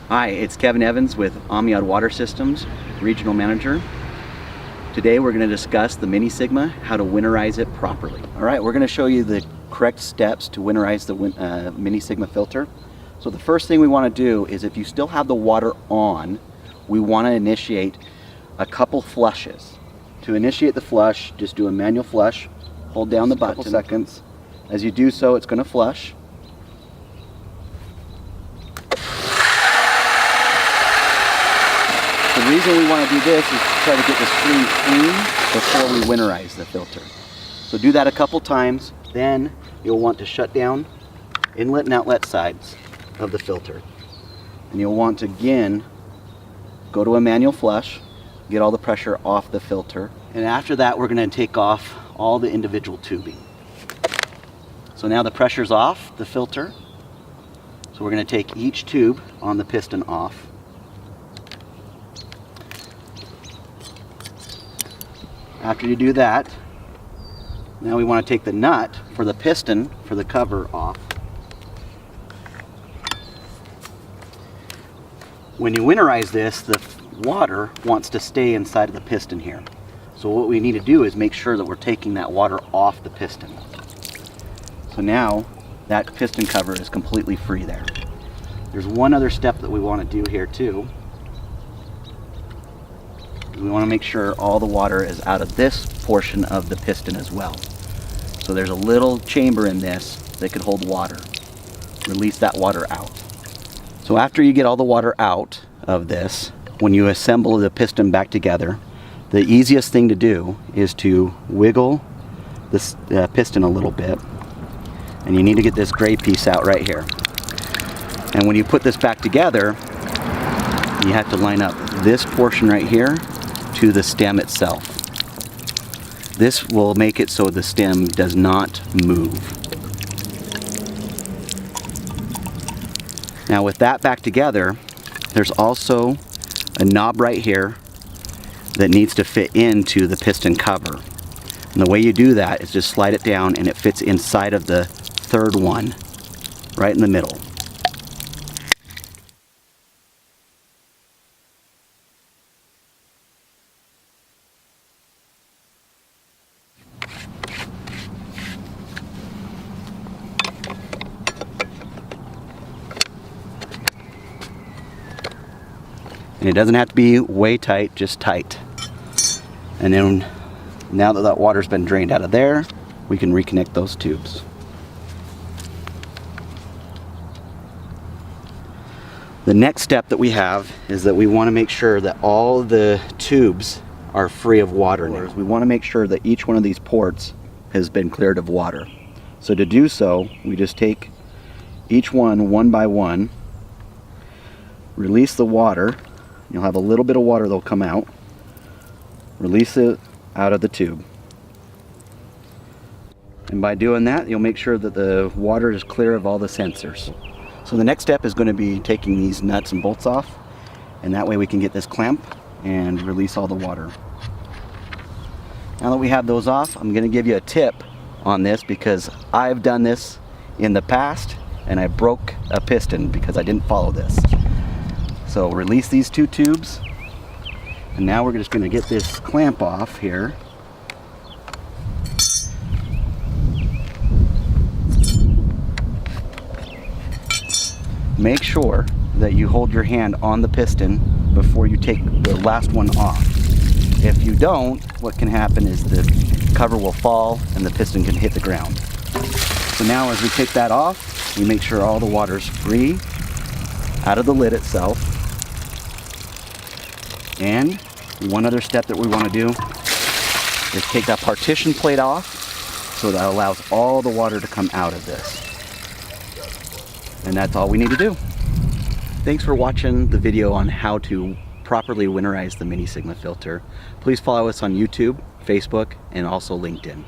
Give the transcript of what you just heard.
Hi, it's Kevin Evans with AMIAD Water Systems, Regional Manager. Today we're going to discuss the Mini Sigma, how to winterize it properly. Alright, we're going to show you the correct steps to winterize the Mini Sigma filter. So the first thing we want to do is, if you still have the water on, we want to initiate a couple flushes. To initiate the flush, just do a manual flush, hold down the button, couple seconds. As you do so, it's going to flush. The reason we want to do this is to try to get this clean before we winterize the filter. So do that a couple times, then you'll want to shut down inlet and outlet sides of the filter. And you'll want to again go to a manual flush, get all the pressure off the filter. And after that, we're going to take off all the individual tubing. So now the pressure's off the filter. So we're going to take each tube on the piston off. After you do that, now we want to take the nut for the piston for the cover off. When you winterize this, the water wants to stay inside of the piston here. So what we need to do is make sure that we're taking that water off the piston. So now that piston cover is completely free there. There's one other step that we want to do here too. We want to make sure all the water is out of this portion of the piston as well. So there's a little chamber in this that could hold water. Release that water out. So after you get all the water out of this, when you assemble the piston back together, the easiest thing to do is to wiggle this piston a little bit. And you need to get this gray piece out right here. And when you put this back together, you have to line up this portion right here to the stem itself. This will make it so the stem does not move. Now with that back together, there's also a knob right here that needs to fit into the piston cover. And the way you do that is just slide it down and it fits inside of the third one, right in the middle. And it doesn't have to be way tight, just tight. And then now that that water's been drained out of there, we can reconnect those tubes. The next step that we have is that we want to make sure that all the tubes are free of water. We want to make sure that each one of these ports has been cleared of water. So to do so, we just take each one by one, release the water. You'll have a little bit of water that'll come out. Release it out of the tube. And by doing that, you'll make sure that the water is clear of all the sensors. So the next step is going to be taking these nuts and bolts off, and that way we can get this clamp and release all the water. Now that we have those off, I'm going to give you a tip on this because I've done this in the past and I broke a piston because I didn't follow this. So release these two tubes, and now we're just going to get this clamp off here. Make sure that you hold your hand on the piston before you take the last one off. If you don't, what can happen is the cover will fall and the piston can hit the ground. So now as we take that off, we make sure all the water's free out of the lid itself. And one other step that we want to do is take that partition plate off so that allows all the water to come out of this. And that's all we need to do. Thanks for watching the video on how to properly winterize the Mini Sigma filter. Please follow us on YouTube, Facebook, and also LinkedIn.